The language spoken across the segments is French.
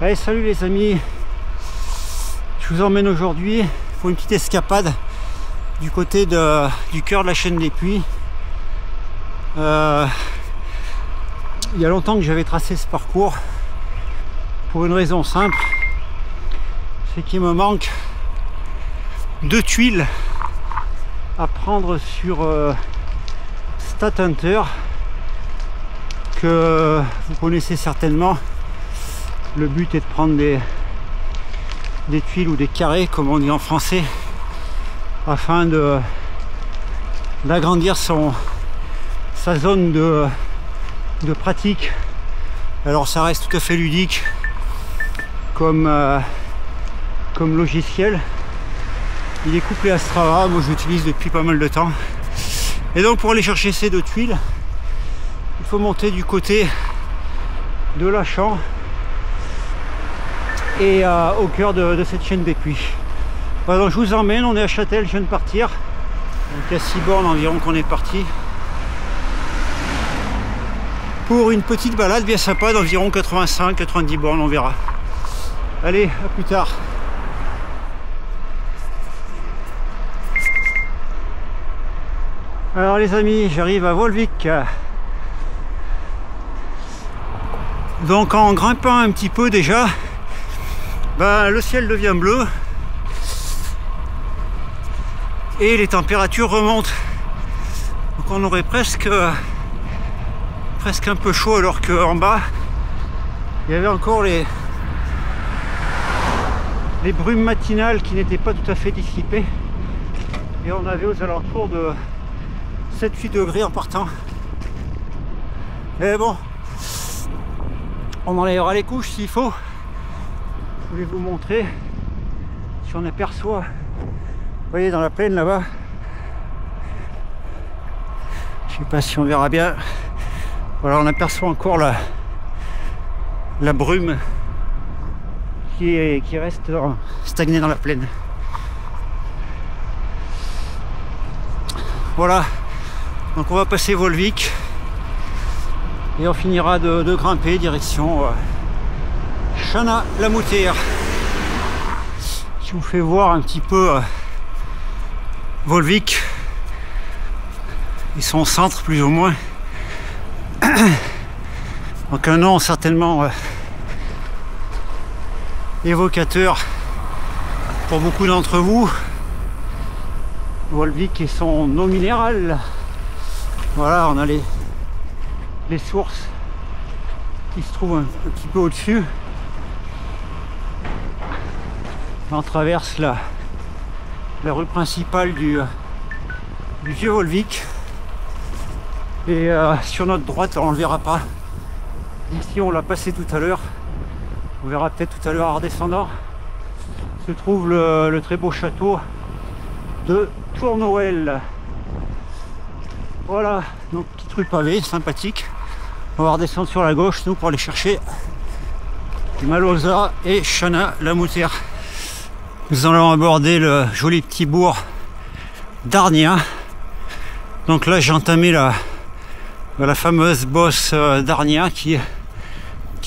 Allez, salut les amis, je vous emmène aujourd'hui pour une petite escapade du côté du cœur de la chaîne des Puys. Il y a longtemps que j'avais tracé ce parcours pour une raison simple, c'est qu'il me manque 2 tuiles à prendre sur Stathunter, que vous connaissez certainement. Le but est de prendre des tuiles ou des carrés, comme on dit en français, afin d'agrandir sa zone de pratique. Alors ça reste tout à fait ludique comme logiciel. Il est couplé à Strava, moi je l'utilise depuis pas mal de temps. Et donc pour aller chercher ces 2 tuiles, il faut monter du côté de Lachamps et au cœur de cette chaîne des Puys. Voilà, donc je vous emmène, on est à Châtel, je viens de partir. Donc il y a 6 bornes environ qu'on est parti. Pour une petite balade bien sympa d'environ 85-90 bornes, on verra. Allez, à plus tard. Alors les amis, j'arrive à Volvic. Donc en grimpant un petit peu déjà, le ciel devient bleu et les températures remontent. Donc on aurait presque un peu chaud, alors qu'en bas il y avait encore les brumes matinales qui n'étaient pas tout à fait dissipées, et on avait aux alentours de 7-8 degrés en partant. Mais bon, on enlèvera les couches s'il faut. Je voulais vous montrer si on aperçoit, vous voyez dans la plaine là-bas, je sais pas si on verra bien, voilà, on aperçoit encore la brume qui reste stagnée dans la plaine. Voilà, donc on va passer Volvic et on finira de grimper direction Chana-la-Moutière. Je vous fais voir un petit peu Volvic et son centre plus ou moins. Donc un nom certainement évocateur pour beaucoup d'entre vous. Volvic et son eau minérale. Voilà, on a les sources qui se trouvent un petit peu au-dessus. On traverse la rue principale du vieux Volvic, et sur notre droite, on ne le verra pas, ici on l'a passé tout à l'heure, on verra peut-être tout à l'heure en redescendant, se trouve le très beau château de Tournoël. Voilà, donc petite rue pavée sympathique. On va redescendre sur la gauche nous pour aller chercher Malosa et Chana-la-Moutière. Nous allons aborder le joli petit bourg d'Arnia. Donc là j'ai entamé la fameuse bosse d'Arnia qui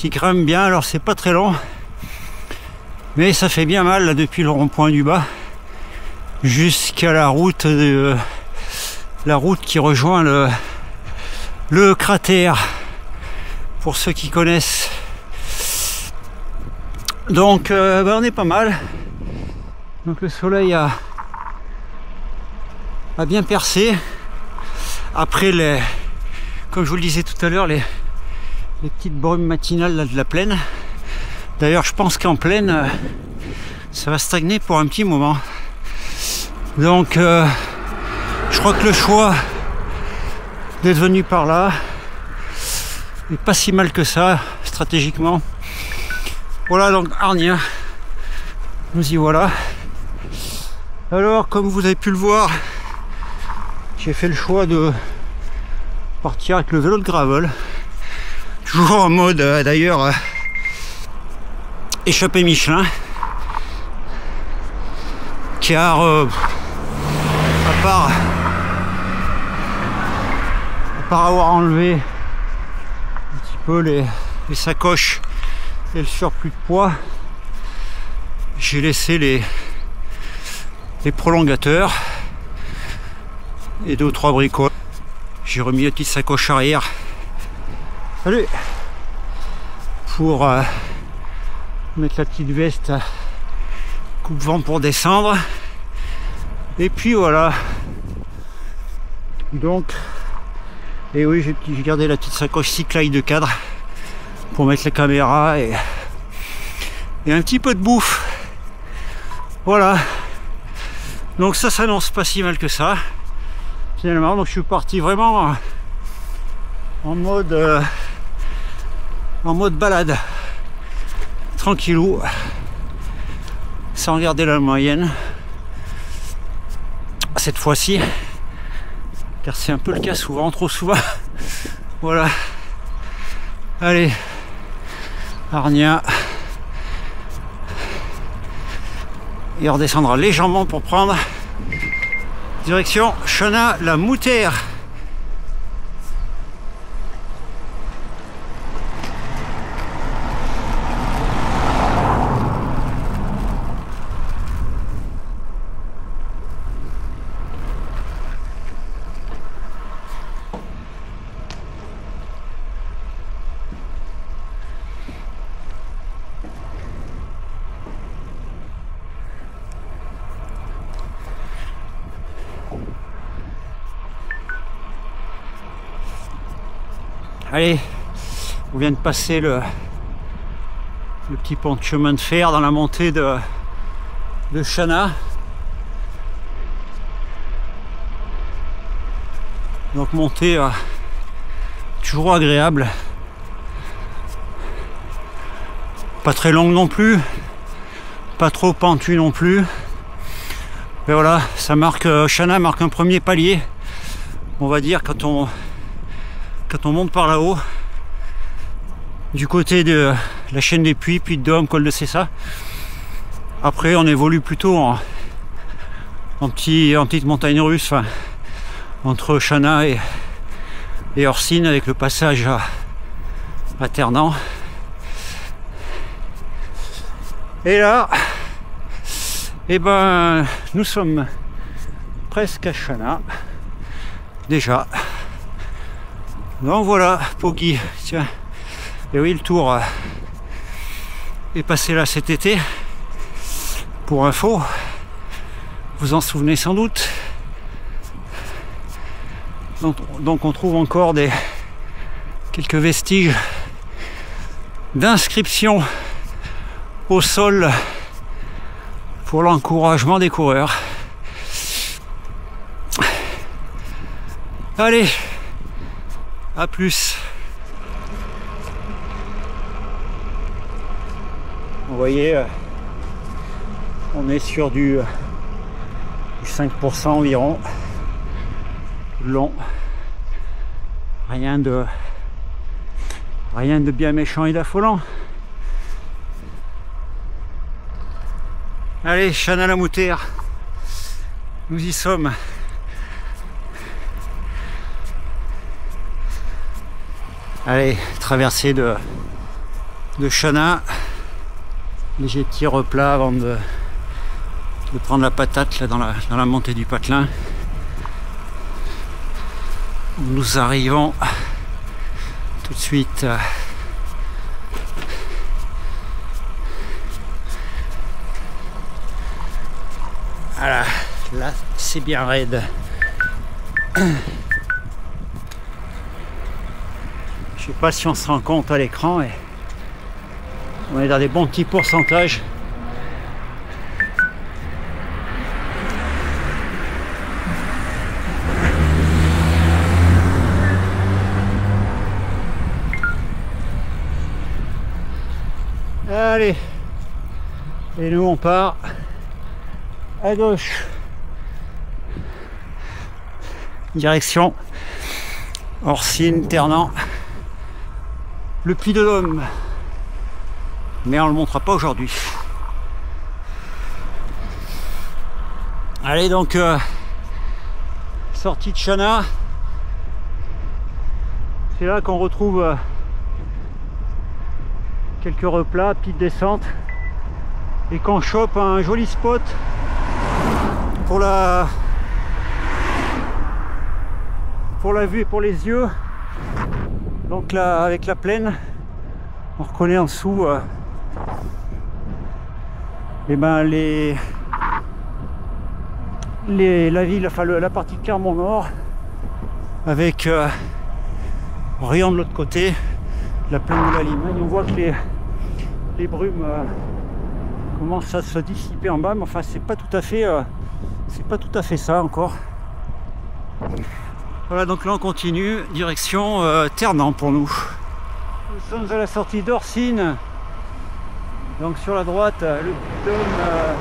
grimpe bien. Alors c'est pas très long, mais ça fait bien mal là, depuis le rond-point du bas jusqu'à la route qui rejoint le cratère, pour ceux qui connaissent. Donc on est pas mal. Donc le soleil a bien percé après comme je vous le disais tout à l'heure, les petites brumes matinales là, de la plaine. D'ailleurs je pense qu'en plaine ça va stagner pour un petit moment. Donc je crois que le choix d'être venu par là n'est pas si mal que ça stratégiquement. Voilà, donc Arnia, nous y voilà. Alors comme vous avez pu le voir, j'ai fait le choix de partir avec le vélo de gravel, toujours en mode d'ailleurs échappé Michelin, car à part avoir enlevé un petit peu les sacoches et le surplus de poids, j'ai laissé les prolongateurs et 2 ou 3 bricoles. J'ai remis la petite sacoche arrière. Salut! Pour mettre la petite veste coupe-vent pour descendre. Et puis voilà. Donc, et oui, j'ai gardé la petite sacoche cyclaille de cadre pour mettre la caméra et un petit peu de bouffe. Voilà. Donc ça s'annonce pas si mal que ça. Finalement, donc je suis parti vraiment en mode balade, tranquillou, sans regarder la moyenne cette fois-ci, car c'est un peu le cas souvent, trop souvent. Voilà. Allez, Arnia, et on redescendra légèrement pour prendre direction Chana-la-Moutère. Allez, on vient de passer le petit pont de chemin de fer dans la montée de Chana. Donc montée toujours agréable. Pas très longue non plus, pas trop pentue non plus. Mais voilà, ça marque, Chana marque un premier palier, on va dire, quand on monte par là-haut, du côté de la chaîne des Puits, Puy de Dôme, col de Cessa. Après, on évolue plutôt en petite montagne russe, enfin, entre Chana et Orsine, avec le passage à Ternant. Et là, eh ben, nous sommes presque à Chana, déjà. Donc voilà, Poggy, tiens, et oui, le tour est passé là cet été, pour info, vous en souvenez sans doute. Donc on trouve encore quelques vestiges d'inscription au sol pour l'encouragement des coureurs. Allez, à plus. Vous voyez, on est sur du 5% environ. Long. Rien de bien méchant et d'affolant. Allez, Chana-la-Moutère. Nous y sommes. Allez, traversée de Chana, léger petit replat avant de prendre la patate là, dans la montée du Patelin. Nous arrivons tout de suite voilà, là c'est bien raide. Je sais pas si on se rend compte à l'écran, et on est dans des bons petits pourcentages. Allez, et nous on part à gauche, direction Orsine, Ternant, le Puy de Dôme, mais on le montrera pas aujourd'hui. Allez, donc sortie de Chana, c'est là qu'on retrouve quelques replats, petite descente, et qu'on chope un joli spot pour la vue et pour les yeux. Donc là, avec la plaine, on reconnaît en dessous et ben la ville, enfin la partie de Clermont-Nord, avec en rayant de l'autre côté la plaine de la Limagne. On voit que les brumes commencent à se dissiper en bas, mais enfin c'est pas tout à fait ça encore. Voilà, donc là on continue direction Ternant pour nous. Nous sommes à la sortie d'Orsine. Donc sur la droite, le petit homme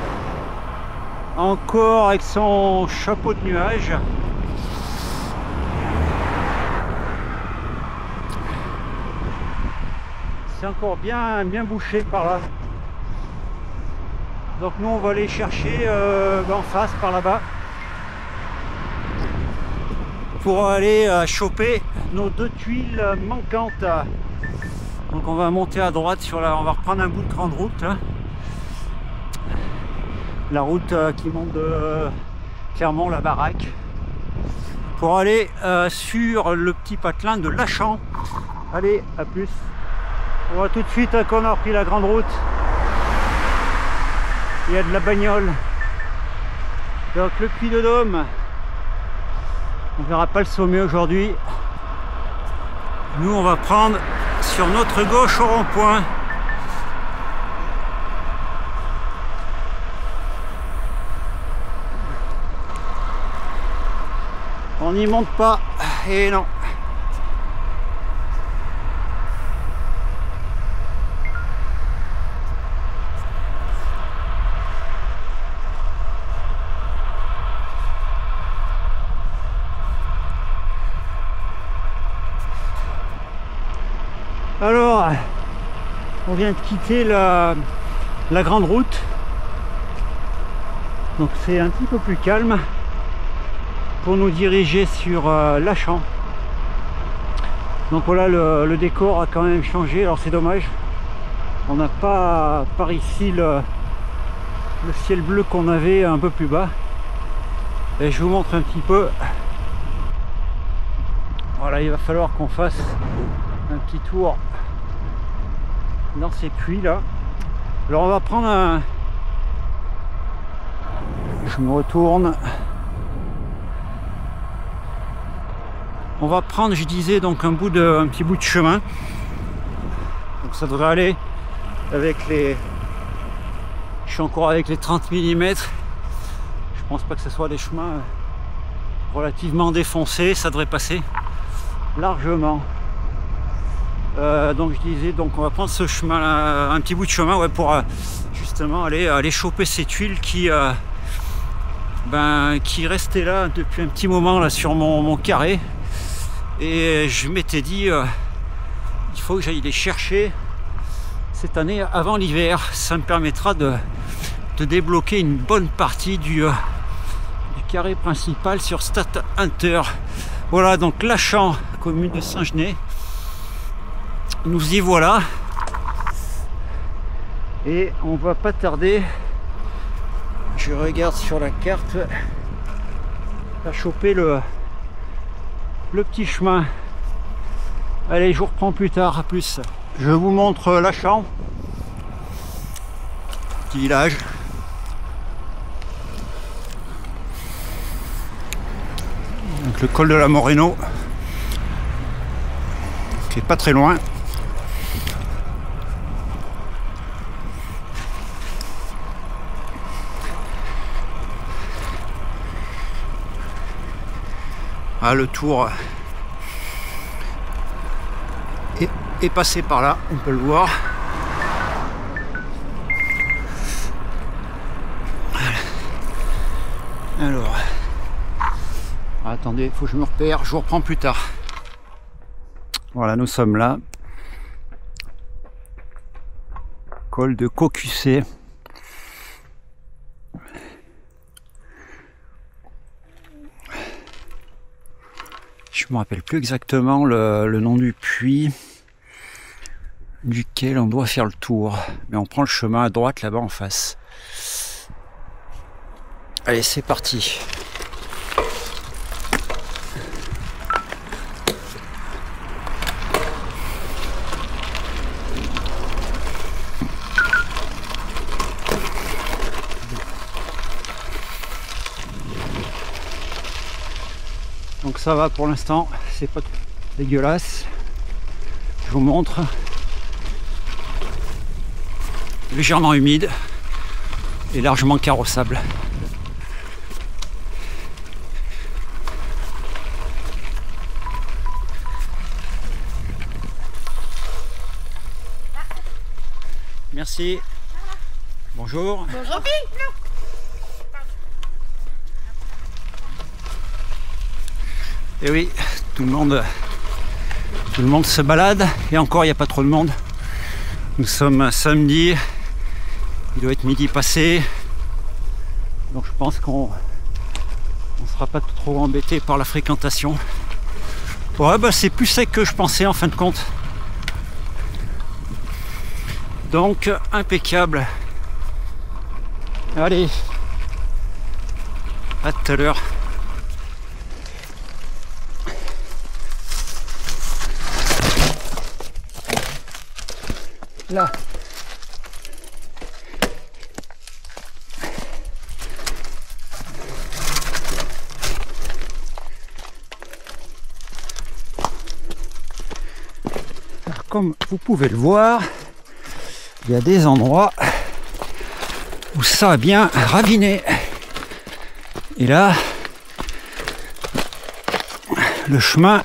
encore avec son chapeau de nuage. C'est encore bien bouché par là. Donc nous on va aller chercher en face par là-bas pour aller choper nos 2 tuiles manquantes. Donc on va monter à droite on va reprendre un bout de grande route là. La route qui monte de Clermont, la baraque, pour aller sur le petit patelin de Lachamp. Allez, à plus. On voit tout de suite qu'on a repris la grande route. Il y a de la bagnole. Donc le Puy de Dôme, on verra pas le sommet aujourd'hui. Nous on va prendre sur notre gauche au rond-point. On n'y monte pas, et non. Alors, on vient de quitter la grande route, donc c'est un petit peu plus calme pour nous diriger sur Lachamp. Donc voilà, le décor a quand même changé. Alors c'est dommage, on n'a pas par ici le ciel bleu qu'on avait un peu plus bas. Et je vous montre un petit peu. Voilà, il va falloir qu'on fasse un petit tour dans ces puits là. Alors on va prendre je me retourne. On va prendre, je disais, donc un petit bout de chemin. Donc ça devrait aller avec les... Je suis encore avec les 30 mm. Je pense pas que ce soit des chemins relativement défoncés. Ça devrait passer largement. Donc je disais, donc on va prendre ce chemin là, un petit bout de chemin, ouais, pour justement aller choper ces tuiles qui restaient là depuis un petit moment là sur mon carré. Et je m'étais dit il faut que j'aille les chercher cette année avant l'hiver. Ça me permettra de débloquer une bonne partie du carré principal sur Stat Hunter. Voilà, donc Lachamp, commune de Saint-Genès. Nous y voilà. Et on va pas tarder. Je regarde sur la carte à choper le petit chemin. Allez, je vous reprends plus tard, à plus. Je vous montre Lachamp, petit village. Donc le col de la Moreno, qui est pas très loin. Ah, le tour est passé par là, on peut le voir. Alors, attendez, il faut que je me repère, je vous reprends plus tard. Voilà, nous sommes là. Col de Cocussé. Je me rappelle plus exactement le nom du puits. duquel on doit faire le tour. Mais on prend le chemin à droite là-bas en face. Allez, c'est parti. Donc ça va pour l'instant, c'est pas dégueulasse. Je vous montre. Légèrement humide et largement carrossable. Merci. Bonjour. Bonjour. Et oui, tout le monde se balade et encore il n'y a pas trop de monde. Nous sommes samedi, il doit être midi passé, donc je pense qu'on ne sera pas trop embêté par la fréquentation. Ouais, bah c'est plus sec que je pensais en fin de compte. Donc impeccable. Allez, à tout à l'heure. Là. Alors, comme vous pouvez le voir, il y a des endroits où ça a bien raviné. Et là, le chemin,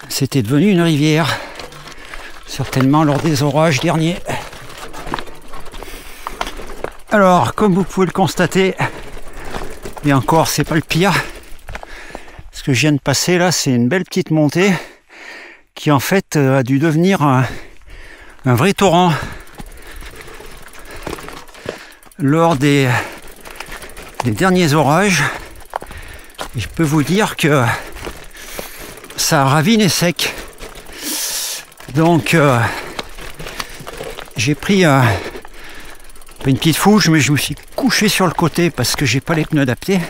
c'était devenu une rivière. Certainement lors des orages derniers. Alors, comme vous pouvez le constater, et encore, c'est pas le pire. Ce que je viens de passer là, c'est une belle petite montée qui en fait a dû devenir un vrai torrent lors des derniers orages. Et je peux vous dire que ça a raviné sec. Donc j'ai pris une petite fouche, mais je me suis couché sur le côté parce que j'ai pas les pneus adaptés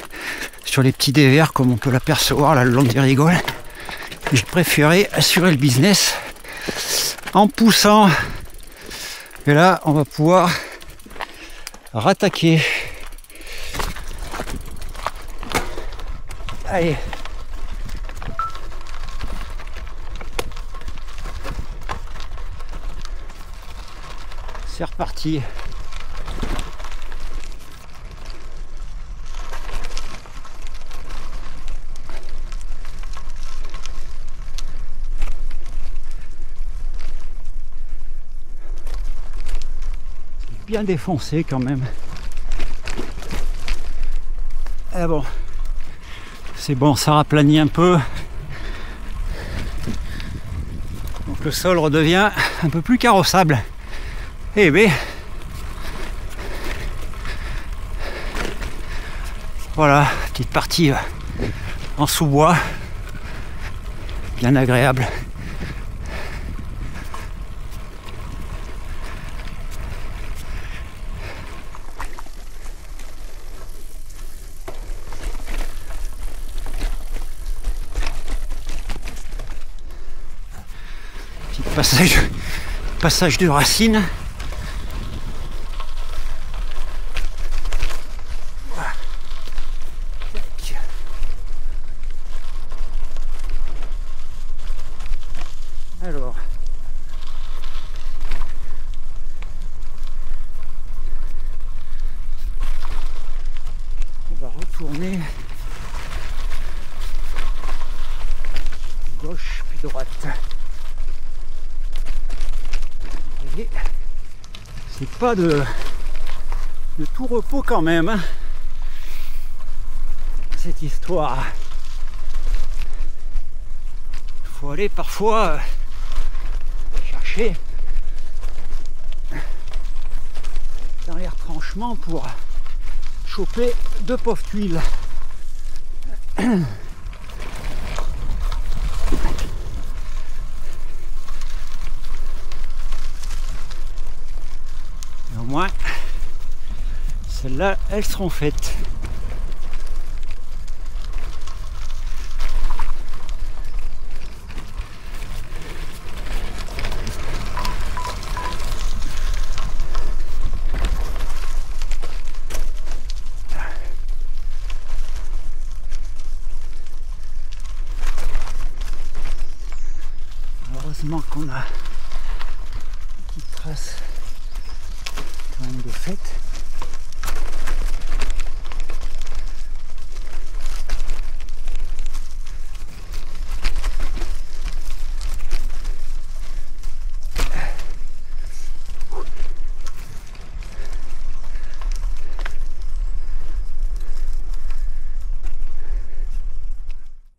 sur les petits dévers comme on peut l'apercevoir là le long des rigoles. J'ai préféré assurer le business en poussant. Et là on va pouvoir rattaquer. Allez. C'est reparti. C'est bien défoncé quand même. Ah bon. C'est bon, ça raplanit un peu. Donc le sol redevient un peu plus carrossable. Eh bien, voilà, petite partie en sous-bois, bien agréable. Petit passage de racines. Alors, on va retourner gauche puis droite. Et c'est pas de tout repos quand même, hein, cette histoire. Il faut aller parfois chercher dans les retranchements pour choper de pauvres tuiles. moins, celles-là, elles seront faites. Heureusement qu'on a une petite trace quand même de fête.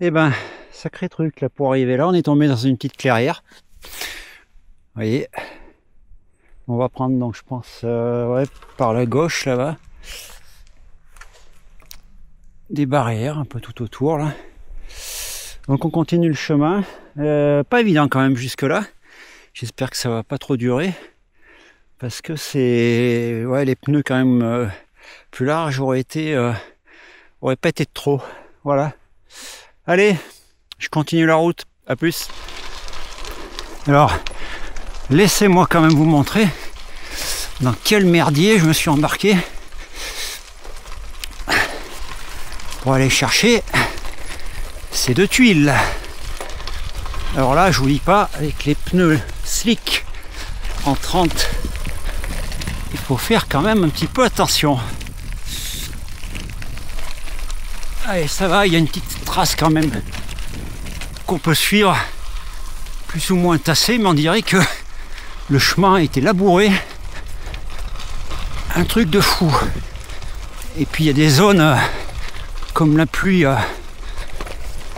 Eh ben, sacré truc là pour arriver là. On est tombé dans une petite clairière. Vous voyez, on va prendre donc je pense ouais, par la gauche là-bas des barrières un peu tout autour là. Donc on continue le chemin. Pas évident quand même jusque là. J'espère que ça va pas trop durer parce que c'est ouais, les pneus quand même plus larges auraient pas été de trop. Voilà. Allez, je continue la route, à plus. Alors, laissez-moi quand même vous montrer dans quel merdier je me suis embarqué pour aller chercher ces deux tuiles. Alors là, je vous dis pas, avec les pneus slick en 30, il faut faire quand même un petit peu attention. Allez, ça va, il y a une petite trace quand même qu'on peut suivre, plus ou moins tassée, mais on dirait que le chemin a été labouré. Un truc de fou. Et puis il y a des zones comme la pluie a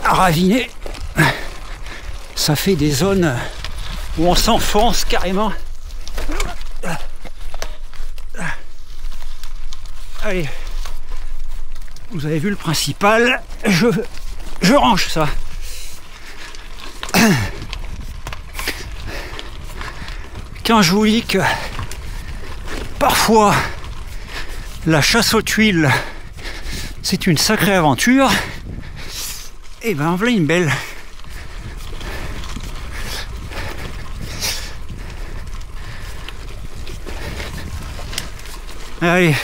raviné. Ça fait des zones où on s'enfonce carrément. Allez. Vous avez vu le principal, je range ça. Quand je vous dis que parfois la chasse aux tuiles c'est une sacrée aventure, et ben voilà une belle. Allez.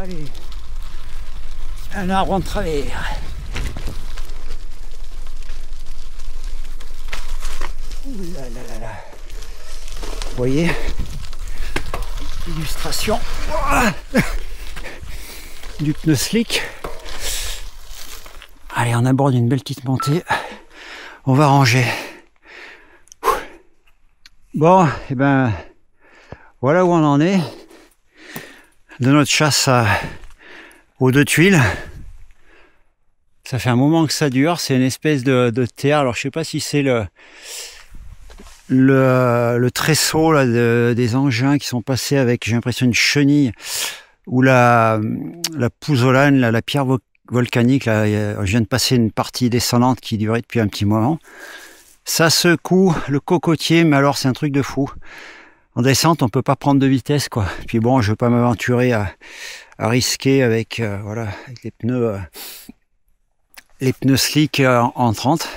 Allez, un arbre en travers. Ouh là là là là. Vous voyez, illustration du pneu slick. Allez, on aborde une belle petite montée. On va ranger. Bon, et ben voilà où on en est de notre chasse aux deux tuiles. Ça fait un moment que ça dure, c'est une espèce de terre. Alors je sais pas si c'est le tresseau là, des engins qui sont passés avec, j'ai l'impression, une chenille, ou la pouzzolane, la pierre volcanique. Là, je viens de passer une partie descendante qui durait depuis un petit moment. Ça secoue le cocotier, mais alors c'est un truc de fou. En descente, on peut pas prendre de vitesse, quoi. Puis bon, je veux pas m'aventurer à risquer avec voilà, avec les pneus slick en 30.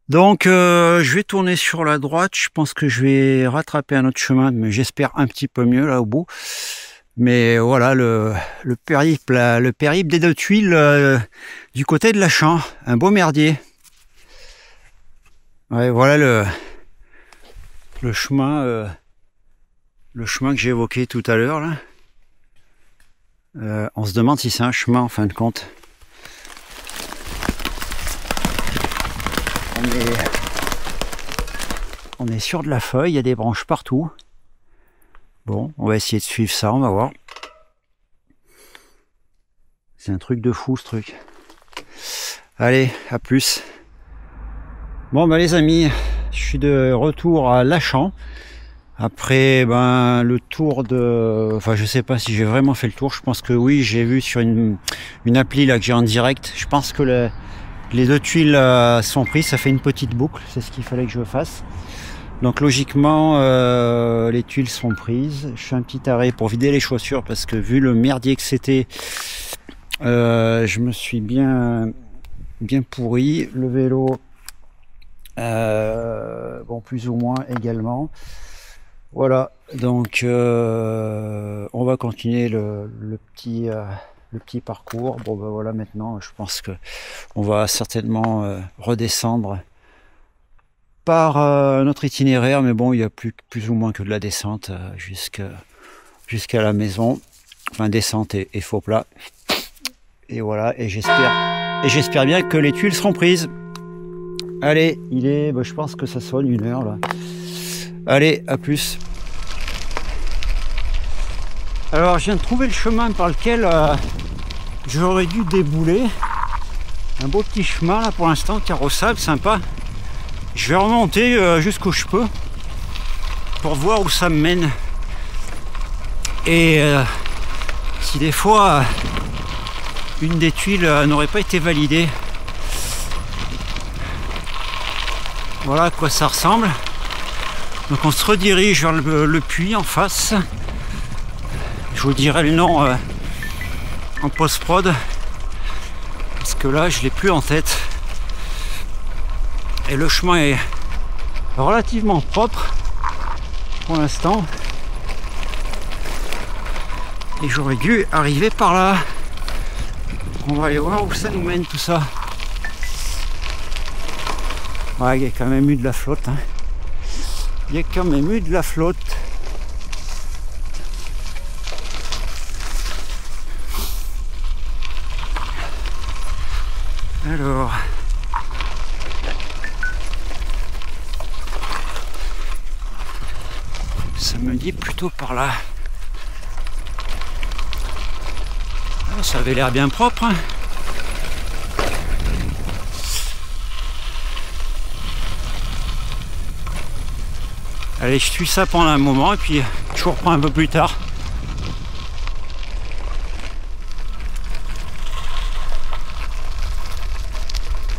Donc je vais tourner sur la droite. Je pense que je vais rattraper un autre chemin, mais j'espère un petit peu mieux là au bout. Mais voilà le périple des deux tuiles du côté de la Champ, un beau merdier. Ouais, voilà le chemin que j'ai évoqué tout à l'heure là. On se demande si c'est un chemin en fin de compte. On est sur de la feuille, il y a des branches partout. Bon, on va essayer de suivre ça, on va voir. C'est un truc de fou ce truc. Allez, à plus. Bon bah les amis, je suis de retour à Lachamps. Après le tour de... Enfin je sais pas si j'ai vraiment fait le tour, je pense que oui, j'ai vu sur une appli là que j'ai en direct. Je pense que les deux tuiles sont prises, ça fait une petite boucle, c'est ce qu'il fallait que je fasse. Donc logiquement les tuiles sont prises. Je fais un petit arrêt pour vider les chaussures parce que vu le merdier que c'était, je me suis bien pourri. Le vélo, bon plus ou moins également. Voilà, donc on va continuer le petit parcours. Bon ben voilà, maintenant je pense que on va certainement redescendre par notre itinéraire, mais bon il y a plus ou moins que de la descente jusqu'à la maison, enfin descente et faux plat. Et voilà, et j'espère bien que les tuiles seront prises. Allez, il est, je pense que ça sonne 1 heure là. Allez, à plus. Alors, je viens de trouver le chemin par lequel j'aurais dû débouler. Un beau petit chemin là pour l'instant, carrossable, sympa. Je vais remonter jusqu'où je peux pour voir où ça me mène. Et si des fois une des tuiles n'aurait pas été validée. Voilà à quoi ça ressemble. Donc on se redirige vers le puits en face. Je vous dirai le nom en post-prod. Parce que là je l'ai plus en tête. Et le chemin est relativement propre pour l'instant. Et j'aurais dû arriver par là. On va aller voir où ça nous mène tout ça. Ouais, il y a quand même eu de la flotte. Hein. Il y a quand même eu de la flotte. Alors... ça me dit plutôt par là. Ah, ça avait l'air bien propre. Hein. Allez, je suis ça pendant un moment et puis je vous reprends un peu plus tard.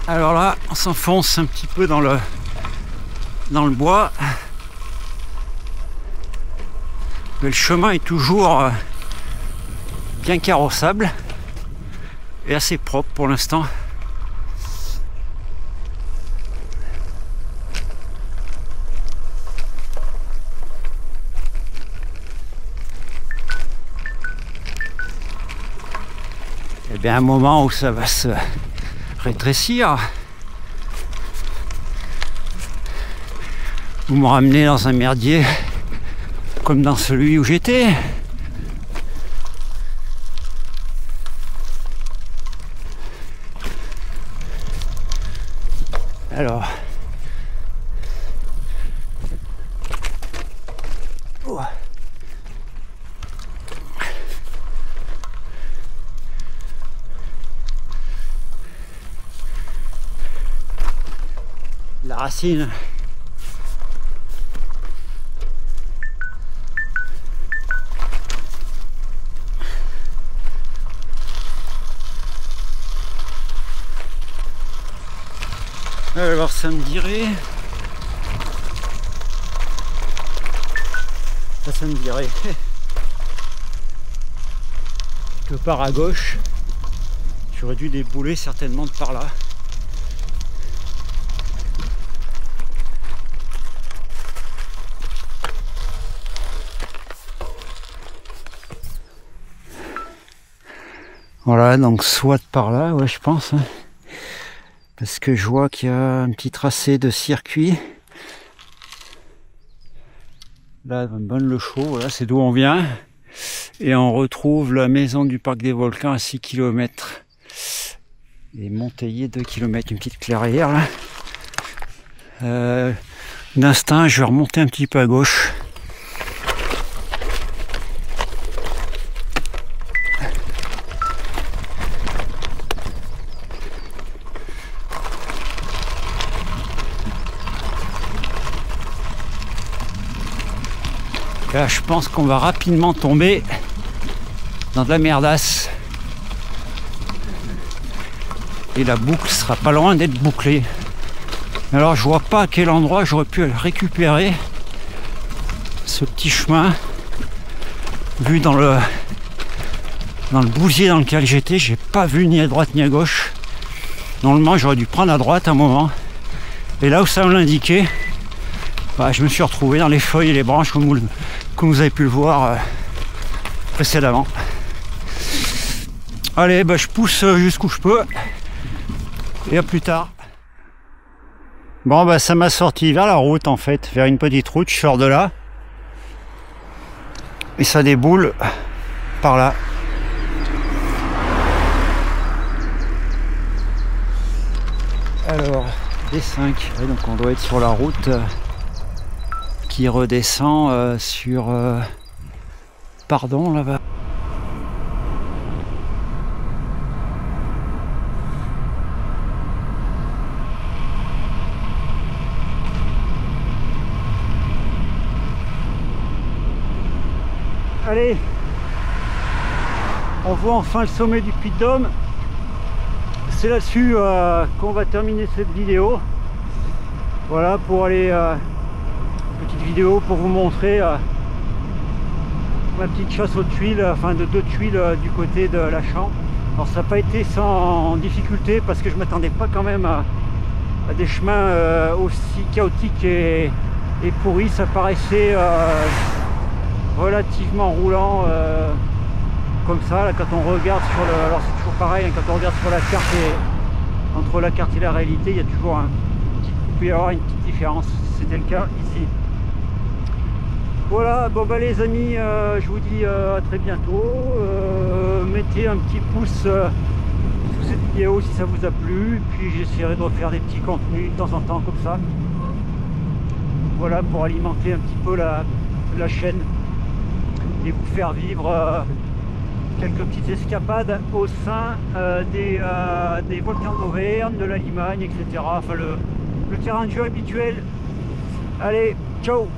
Alors là, on s'enfonce un petit peu dans le bois. Mais le chemin est toujours bien carrossable et assez propre pour l'instant. Il y a un moment où ça va se rétrécir. Vous me ramenez dans un merdier comme dans celui où j'étais. Alors, oh. La racine. Alors ça me dirait... ça me dirait que par à gauche, j'aurais dû débouler certainement de par là. Voilà, donc soit par là, ouais je pense. Hein. Parce que je vois qu'il y a un petit tracé de circuit. Là, Bonne-le-Chaux, voilà, c'est d'où on vient. Et on retrouve la maison du parc des volcans à 6 km. Et Monteillé 2 km, une petite clairière là. D'instinct, je vais remonter un petit peu à gauche. Là, je pense qu'on va rapidement tomber dans de la merdasse. Et la boucle sera pas loin d'être bouclée. Alors je vois pas à quel endroit j'aurais pu récupérer ce petit chemin. Vu dans le bousier dans lequel j'étais, j'ai pas vu ni à droite ni à gauche. Normalement j'aurais dû prendre à droite un moment. Et là où ça me l'indiquait, bah, je me suis retrouvé dans les feuilles et les branches comme vous avez pu le voir précédemment. Allez, bah, je pousse jusqu'où je peux. Et à plus tard. Bon, bah ça m'a sorti vers la route en fait, vers une petite route, je sors de là. Et ça déboule par là. Alors, D5, et donc on doit être sur la route qui redescend sur... Pardon, là-bas. Allez, on voit enfin le sommet du Puy de Dôme. C'est là-dessus qu'on va terminer cette vidéo. Voilà, pour aller petite vidéo pour vous montrer ma petite chasse aux tuiles, enfin de 2 tuiles du côté de la Champ. Alors ça n'a pas été sans difficulté parce que je m'attendais pas quand même à des chemins aussi chaotiques et pourris. Ça paraissait relativement roulant comme ça là, quand on regarde sur le... Alors c'est toujours pareil, hein, quand on regarde sur la carte et entre la carte et la réalité, il y a toujours il peut y avoir une petite différence. C'était le cas ici. Voilà, bon bah les amis, je vous dis à très bientôt. Mettez un petit pouce sous cette vidéo si ça vous a plu, puis j'essaierai de refaire des petits contenus de temps en temps comme ça. Voilà, pour alimenter un petit peu la chaîne et vous faire vivre quelques petites escapades au sein des volcans d'Auvergne, de la Limagne, etc. Enfin le terrain de jeu habituel. Allez, ciao!